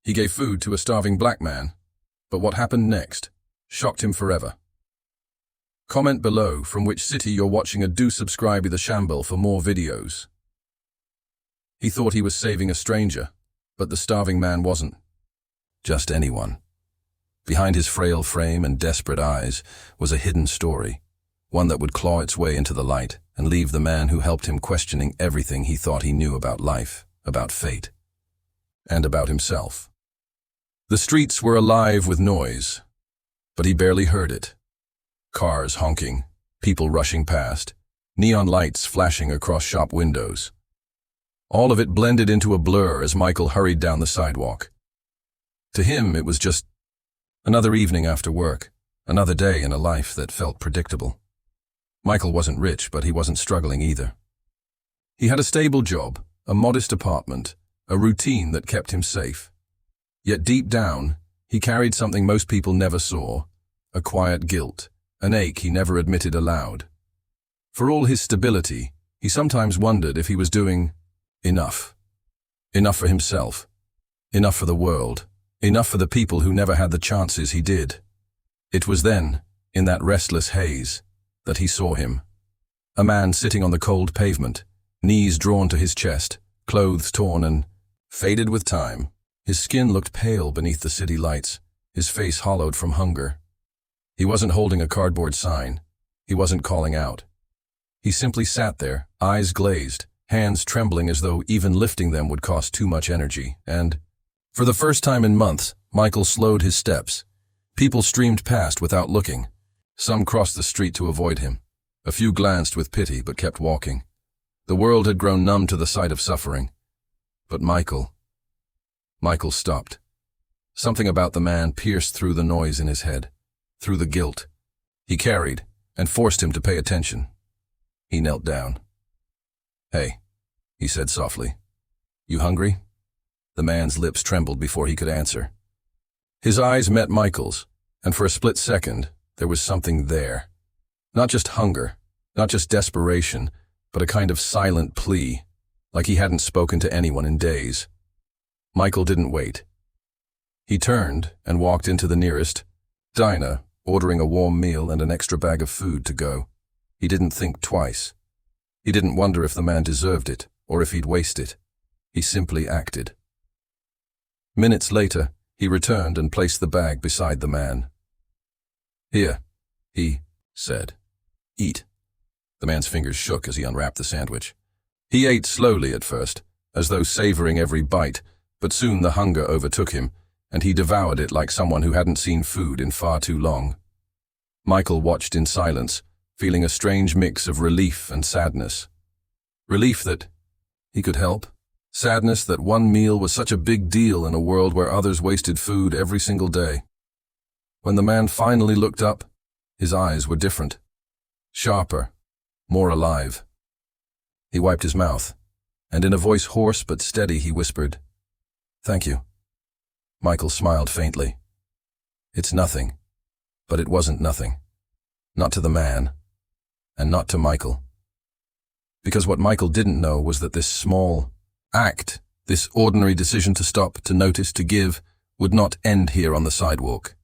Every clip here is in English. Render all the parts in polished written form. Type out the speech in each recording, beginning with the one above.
He gave food to a starving black man, but what happened next shocked him forever. Comment below from which city you're watching and do subscribe to the Shamble for more videos. He thought he was saving a stranger, but the starving man wasn't just anyone. Behind his frail frame and desperate eyes was a hidden story, one that would claw its way into the light and leave the man who helped him questioning everything he thought he knew about life, about fate, and about himself. The streets were alive with noise, but he barely heard it. Cars honking, people rushing past, neon lights flashing across shop windows. All of it blended into a blur as Michael hurried down the sidewalk. To him, it was just another evening after work, another day in a life that felt predictable. Michael wasn't rich, but he wasn't struggling either. He had a stable job, a modest apartment, a routine that kept him safe. Yet deep down, he carried something most people never saw, a quiet guilt, an ache he never admitted aloud. For all his stability, he sometimes wondered if he was doing enough. Enough for himself, enough for the world, enough for the people who never had the chances he did. It was then, in that restless haze, that he saw him. A man sitting on the cold pavement, knees drawn to his chest, clothes torn and faded with time. His skin looked pale beneath the city lights, his face hollowed from hunger. He wasn't holding a cardboard sign. He wasn't calling out. He simply sat there, eyes glazed, hands trembling as though even lifting them would cost too much energy, and, for the first time in months, Michael slowed his steps. People streamed past without looking. Some crossed the street to avoid him. A few glanced with pity but kept walking. The world had grown numb to the sight of suffering. But Michael stopped. Something about the man pierced through the noise in his head, through the guilt he carried, and forced him to pay attention. He knelt down. "Hey," he said softly. "You hungry?" The man's lips trembled before he could answer. His eyes met Michael's, and for a split second, there was something there. Not just hunger, not just desperation, but a kind of silent plea, like he hadn't spoken to anyone in days. Michael didn't wait. He turned and walked into the nearest diner, ordering a warm meal and an extra bag of food to go. He didn't think twice. He didn't wonder if the man deserved it, or if he'd waste it. He simply acted. Minutes later, he returned and placed the bag beside the man. "Here," he said. "Eat." The man's fingers shook as he unwrapped the sandwich. He ate slowly at first, as though savoring every bite, but soon the hunger overtook him, and he devoured it like someone who hadn't seen food in far too long. Michael watched in silence, feeling a strange mix of relief and sadness. Relief that he could help. Sadness that one meal was such a big deal in a world where others wasted food every single day. When the man finally looked up, his eyes were different. Sharper, more alive. He wiped his mouth, and in a voice hoarse but steady he whispered, "Thank you." Michael smiled faintly. It's nothing, but it wasn't nothing. Not to the man, and not to Michael. Because what Michael didn't know was that this small act, this ordinary decision to stop, to notice, to give, would not end here on the sidewalk.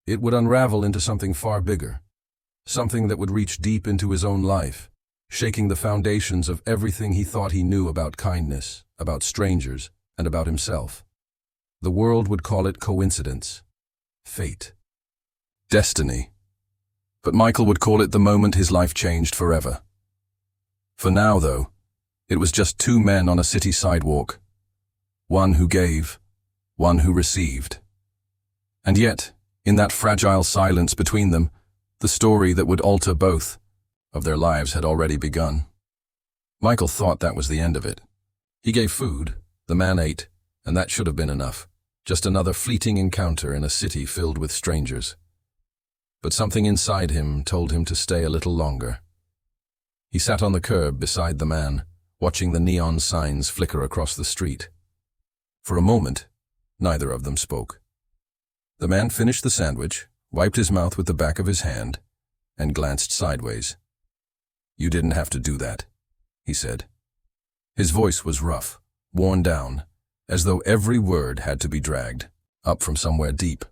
It would unravel into something far bigger, something that would reach deep into his own life, shaking the foundations of everything he thought he knew about kindness, about strangers, and about himself. The world would call it coincidence, fate, destiny. But Michael would call it the moment his life changed forever. For now, though, it was just two men on a city sidewalk. One who gave, one who received. And yet, in that fragile silence between them, the story that would alter both of their lives had already begun. Michael thought that was the end of it. He gave food, the man ate, and that should have been enough. Just another fleeting encounter in a city filled with strangers. But something inside him told him to stay a little longer. He sat on the curb beside the man, watching the neon signs flicker across the street. For a moment, neither of them spoke. The man finished the sandwich, wiped his mouth with the back of his hand, and glanced sideways. "You didn't have to do that," he said. His voice was rough, worn down, as though every word had to be dragged up from somewhere deep.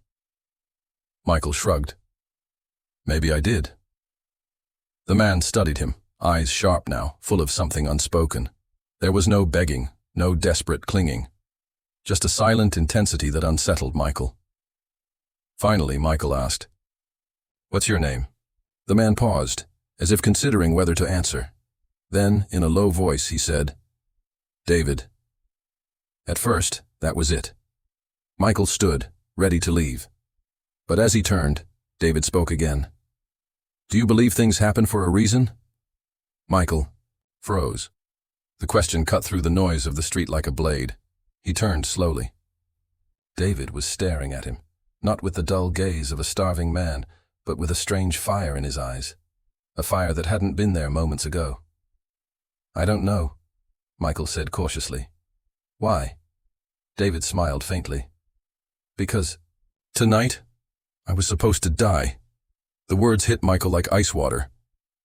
Michael shrugged. Maybe I did. The man studied him, eyes sharp now, full of something unspoken. There was no begging, no desperate clinging, just a silent intensity that unsettled Michael. Finally, Michael asked, "What's your name?" The man paused, as if considering whether to answer. Then, in a low voice, he said, "David." At first, that was it. Michael stood, ready to leave. But as he turned, David spoke again. "Do you believe things happen for a reason?" Michael froze. The question cut through the noise of the street like a blade. He turned slowly. David was staring at him, not with the dull gaze of a starving man, but with a strange fire in his eyes, a fire that hadn't been there moments ago. "I don't know," Michael said cautiously. "Why?" David smiled faintly. "Because tonight, I was supposed to die." The words hit Michael like ice water.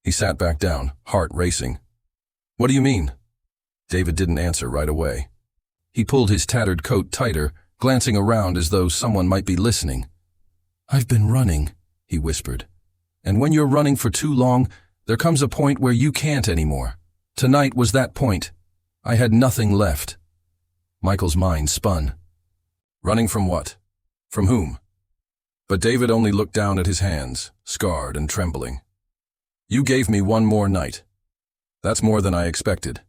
He sat back down, heart racing. "What do you mean?" David didn't answer right away. He pulled his tattered coat tighter, glancing around as though someone might be listening. "I've been running," he whispered. "And when you're running for too long, there comes a point where you can't anymore. Tonight was that point. I had nothing left." Michael's mind spun. Running from what? From whom? But David only looked down at his hands, scarred and trembling. "You gave me one more night. That's more than I expected."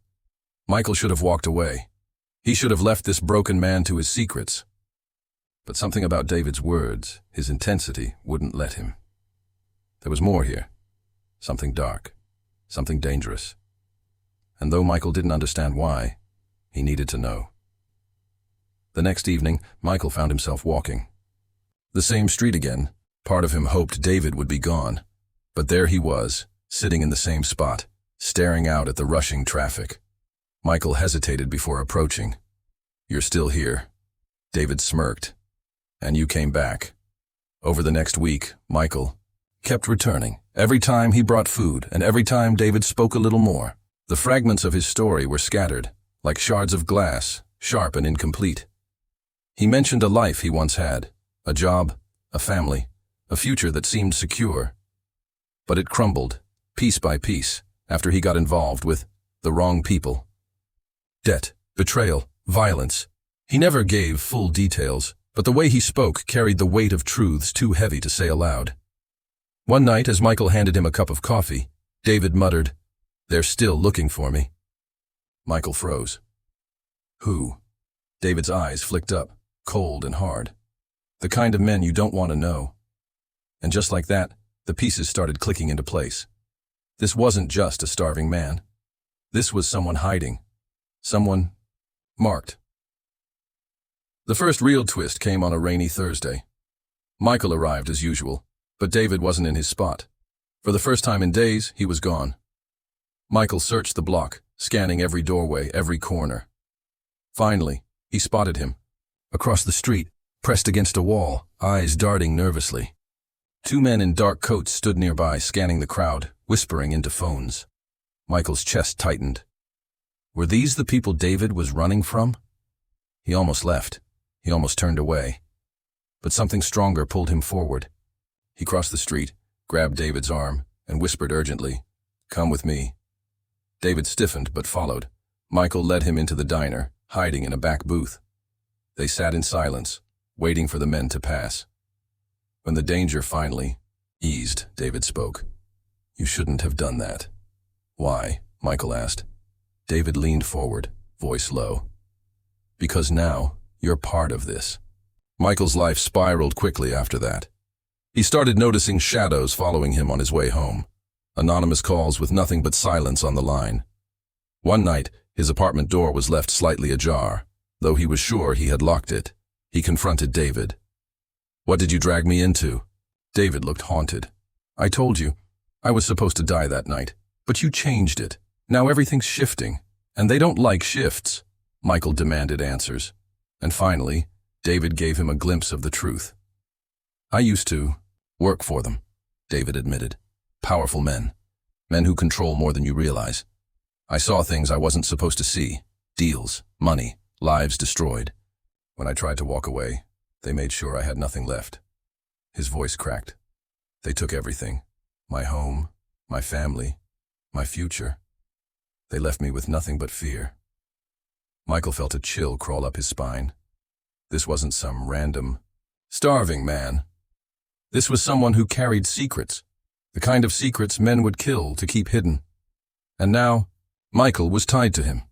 Michael should have walked away. He should have left this broken man to his secrets. But something about David's words, his intensity, wouldn't let him. There was more here. Something dark. Something dangerous. And though Michael didn't understand why, he needed to know. The next evening, Michael found himself walking. The same street again. Part of him hoped David would be gone. But there he was, sitting in the same spot, staring out at the rushing traffic. Michael hesitated before approaching. "You're still here." David smirked. "And you came back." Over the next week, Michael kept returning. Every time he brought food, and every time David spoke a little more. The fragments of his story were scattered, like shards of glass, sharp and incomplete. He mentioned a life he once had, a job, a family, a future that seemed secure. But it crumbled, piece by piece, after he got involved with the wrong people. Debt, betrayal, violence. He never gave full details, but the way he spoke carried the weight of truths too heavy to say aloud. One night, as Michael handed him a cup of coffee, David muttered, "They're still looking for me." Michael froze. "Who?" David's eyes flicked up, cold and hard. "The kind of men you don't want to know." And just like that, the pieces started clicking into place. This wasn't just a starving man. This was someone hiding. Someone marked. The first real twist came on a rainy Thursday. Michael arrived as usual, but David wasn't in his spot. For the first time in days, he was gone. Michael searched the block, scanning every doorway, every corner. Finally, he spotted him. Across the street, pressed against a wall, eyes darting nervously. Two men in dark coats stood nearby, scanning the crowd, whispering into phones. Michael's chest tightened. Were these the people David was running from? He almost left. He almost turned away. But something stronger pulled him forward. He crossed the street, grabbed David's arm, and whispered urgently, "Come with me." David stiffened but followed. Michael led him into the diner, hiding in a back booth. They sat in silence, waiting for the men to pass. When the danger finally eased, David spoke. "You shouldn't have done that." "Why?" Michael asked. David leaned forward, voice low. "Because now, you're part of this." Michael's life spiraled quickly after that. He started noticing shadows following him on his way home. Anonymous calls with nothing but silence on the line. One night, his apartment door was left slightly ajar. Though he was sure he had locked it, he confronted David. "What did you drag me into?" David looked haunted. "I told you, I was supposed to die that night, but you changed it. Now everything's shifting, and they don't like shifts." Michael demanded answers. And finally, David gave him a glimpse of the truth. "I used to work for them," David admitted. "Powerful men. Men who control more than you realize. I saw things I wasn't supposed to see. Deals, money, lives destroyed. When I tried to walk away, they made sure I had nothing left. His voice cracked. They took everything. My home, my family, my future. They left me with nothing but fear. Michael felt a chill crawl up his spine. This wasn't some random, starving man. This was someone who carried secrets, the kind of secrets men would kill to keep hidden. And now, Michael was tied to him.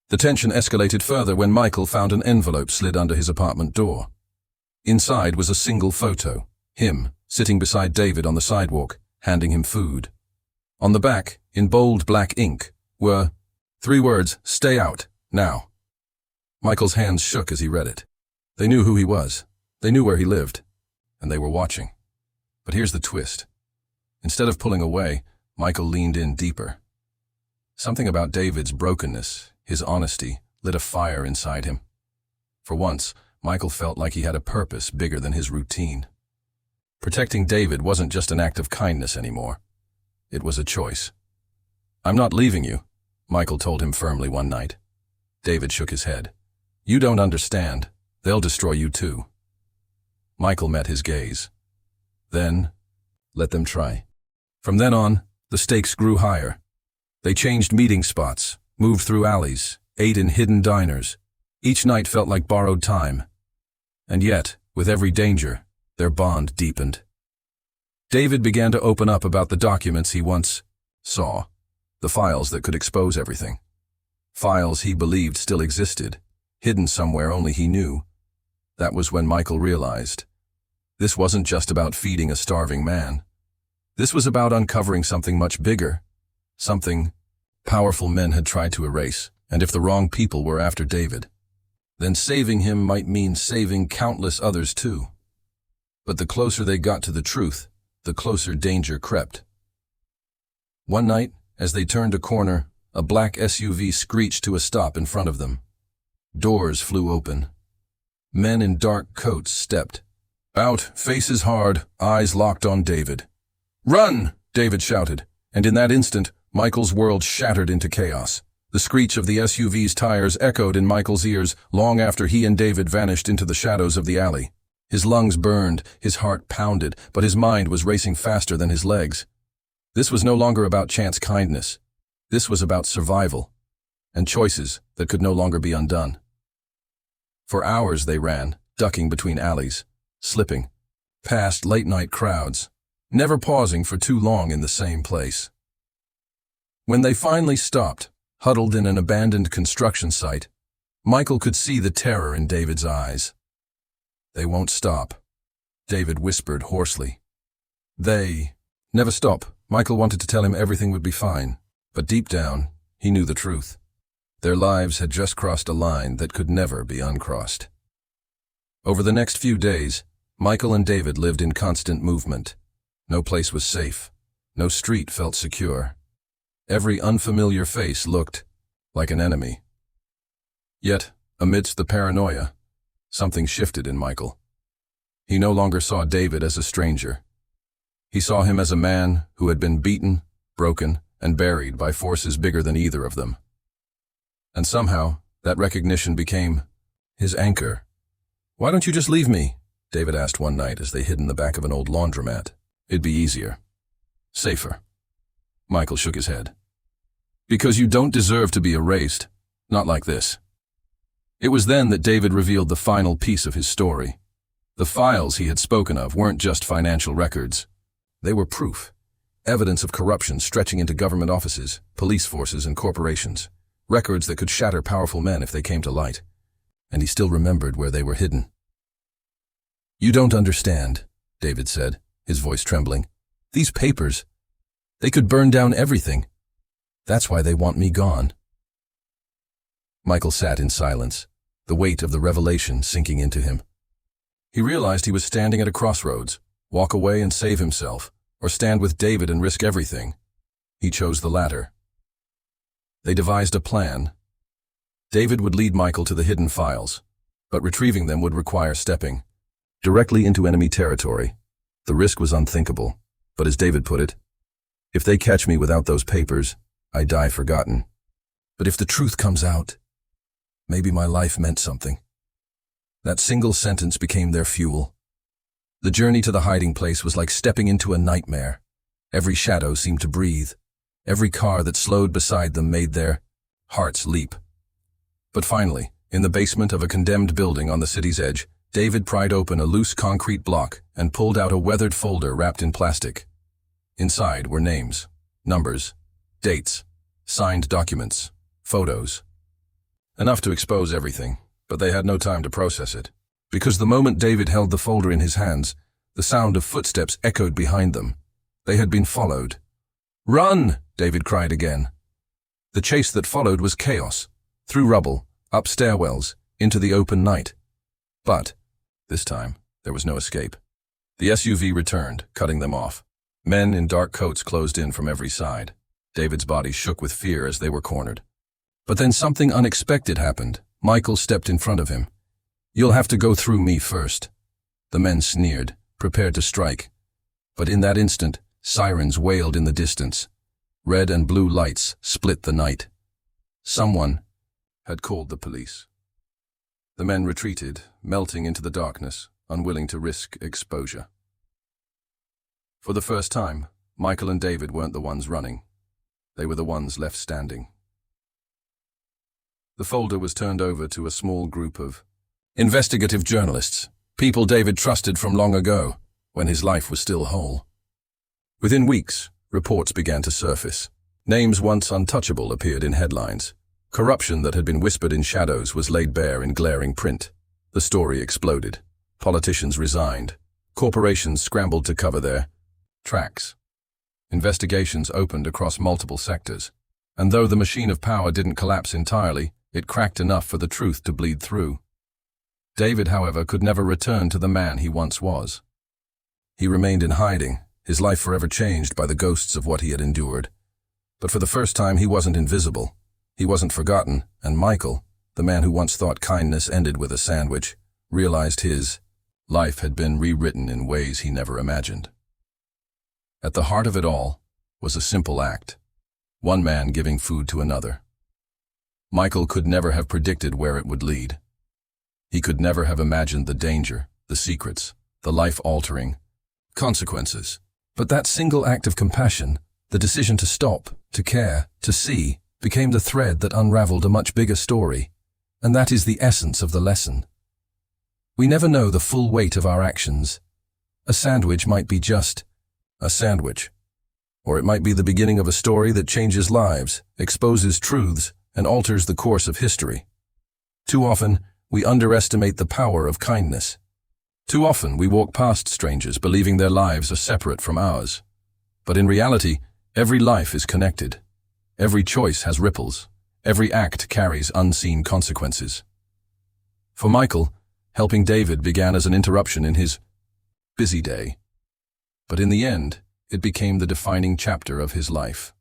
The tension escalated further when Michael found an envelope slid under his apartment door. Inside was a single photo, him, sitting beside David on the sidewalk, handing him food. On the back, in bold black ink, were 3 words, "Stay out, now." Michael's hands shook as he read it. They knew who he was. They knew where he lived. And they were watching. But here's the twist. Instead of pulling away, Michael leaned in deeper. Something about David's brokenness, his honesty, lit a fire inside him. For once, Michael felt like he had a purpose bigger than his routine. Protecting David wasn't just an act of kindness anymore. It was a choice. "I'm not leaving you," Michael told him firmly one night. David shook his head. "You don't understand. They'll destroy you too." Michael met his gaze. Then, let them try. From then on, the stakes grew higher. They changed meeting spots, moved through alleys, ate in hidden diners. Each night felt like borrowed time. And yet, with every danger, their bond deepened. David began to open up about the documents he once saw, the files that could expose everything. Files he believed still existed, hidden somewhere only he knew. That was when Michael realized. This wasn't just about feeding a starving man. This was about uncovering something much bigger, something powerful men had tried to erase, and if the wrong people were after David, then saving him might mean saving countless others too. But the closer they got to the truth, the closer danger crept. One night, as they turned a corner, a black SUV screeched to a stop in front of them. Doors flew open. Men in dark coats stepped out, faces hard, eyes locked on David. "Run!" David shouted, and in that instant, Michael's world shattered into chaos. The screech of the SUV's tires echoed in Michael's ears long after he and David vanished into the shadows of the alley. His lungs burned, his heart pounded, but his mind was racing faster than his legs. This was no longer about chance kindness. This was about survival, and choices that could no longer be undone. For hours they ran, ducking between alleys, slipping, past late-night crowds, never pausing for too long in the same place. When they finally stopped, huddled in an abandoned construction site, Michael could see the terror in David's eyes. "They won't stop," David whispered hoarsely. "They never stop." Michael wanted to tell him everything would be fine, but deep down, he knew the truth. Their lives had just crossed a line that could never be uncrossed. Over the next few days, Michael and David lived in constant movement. No place was safe. No street felt secure. Every unfamiliar face looked like an enemy. Yet, amidst the paranoia, something shifted in Michael. He no longer saw David as a stranger. He saw him as a man who had been beaten, broken, and buried by forces bigger than either of them. And somehow, that recognition became his anchor. "Why don't you just leave me?" David asked one night as they hid in the back of an old laundromat. "It'd be easier. Safer." Michael shook his head. "Because you don't deserve to be erased. Not like this." It was then that David revealed the final piece of his story. The files he had spoken of weren't just financial records. They were proof. Evidence of corruption stretching into government offices, police forces, and corporations. Records that could shatter powerful men if they came to light. And he still remembered where they were hidden. "You don't understand," David said, his voice trembling. "These papers, they could burn down everything. That's why they want me gone." Michael sat in silence, the weight of the revelation sinking into him. He realized he was standing at a crossroads, walk away and save himself, or stand with David and risk everything. He chose the latter. They devised a plan. David would lead Michael to the hidden files, but retrieving them would require stepping directly into enemy territory. The risk was unthinkable, but as David put it, "If they catch me without those papers, I die forgotten. But if the truth comes out..." Maybe my life meant something. That single sentence became their fuel. The journey to the hiding place was like stepping into a nightmare. Every shadow seemed to breathe. Every car that slowed beside them made their hearts leap. But finally, in the basement of a condemned building on the city's edge, David pried open a loose concrete block and pulled out a weathered folder wrapped in plastic. Inside were names, numbers, dates, signed documents, photos. Enough to expose everything, but they had no time to process it. Because the moment David held the folder in his hands, the sound of footsteps echoed behind them. They had been followed. "Run!" David cried again. The chase that followed was chaos, through rubble, up stairwells, into the open night. But, this time, there was no escape. The SUV returned, cutting them off. Men in dark coats closed in from every side. David's body shook with fear as they were cornered. But then something unexpected happened. Michael stepped in front of him. "You'll have to go through me first." The men sneered, prepared to strike. But in that instant, sirens wailed in the distance. Red and blue lights split the night. Someone had called the police. The men retreated, melting into the darkness, unwilling to risk exposure. For the first time, Michael and David weren't the ones running. They were the ones left standing. The folder was turned over to a small group of investigative journalists, people David trusted from long ago, when his life was still whole. Within weeks, reports began to surface. Names once untouchable appeared in headlines. Corruption that had been whispered in shadows was laid bare in glaring print. The story exploded. Politicians resigned. Corporations scrambled to cover their tracks. Investigations opened across multiple sectors. And though the machine of power didn't collapse entirely, it cracked enough for the truth to bleed through. David, however, could never return to the man he once was. He remained in hiding, his life forever changed by the ghosts of what he had endured. But for the first time, he wasn't invisible. He wasn't forgotten, and Michael, the man who once thought kindness ended with a sandwich, realized his life had been rewritten in ways he never imagined. At the heart of it all was a simple act. One man giving food to another. Michael could never have predicted where it would lead. He could never have imagined the danger, the secrets, the life-altering consequences. But that single act of compassion, the decision to stop, to care, to see, became the thread that unraveled a much bigger story. And that is the essence of the lesson. We never know the full weight of our actions. A sandwich might be just a sandwich. Or it might be the beginning of a story that changes lives, exposes truths, and alters the course of history. Too often, we underestimate the power of kindness. Too often, we walk past strangers believing their lives are separate from ours. But in reality, every life is connected. Every choice has ripples. Every act carries unseen consequences. For Michael, helping David began as an interruption in his busy day. But in the end, it became the defining chapter of his life.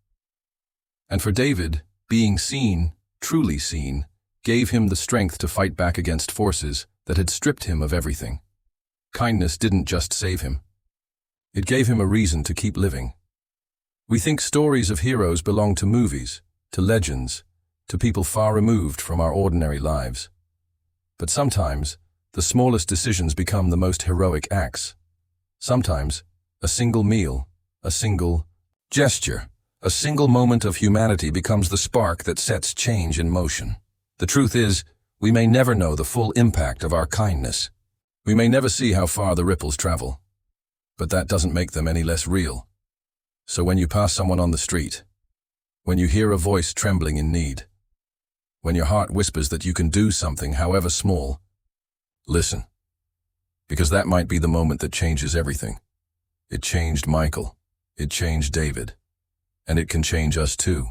And for David, being seen, truly seen, gave him the strength to fight back against forces that had stripped him of everything. Kindness didn't just save him. It gave him a reason to keep living. We think stories of heroes belong to movies, to legends, to people far removed from our ordinary lives. But sometimes, the smallest decisions become the most heroic acts. Sometimes, a single meal, a single gesture, a single moment of humanity becomes the spark that sets change in motion. The truth is, we may never know the full impact of our kindness. We may never see how far the ripples travel. But that doesn't make them any less real. So when you pass someone on the street, when you hear a voice trembling in need, when your heart whispers that you can do something, however small, listen. Because that might be the moment that changes everything. It changed Michael. It changed David. And it can change us too.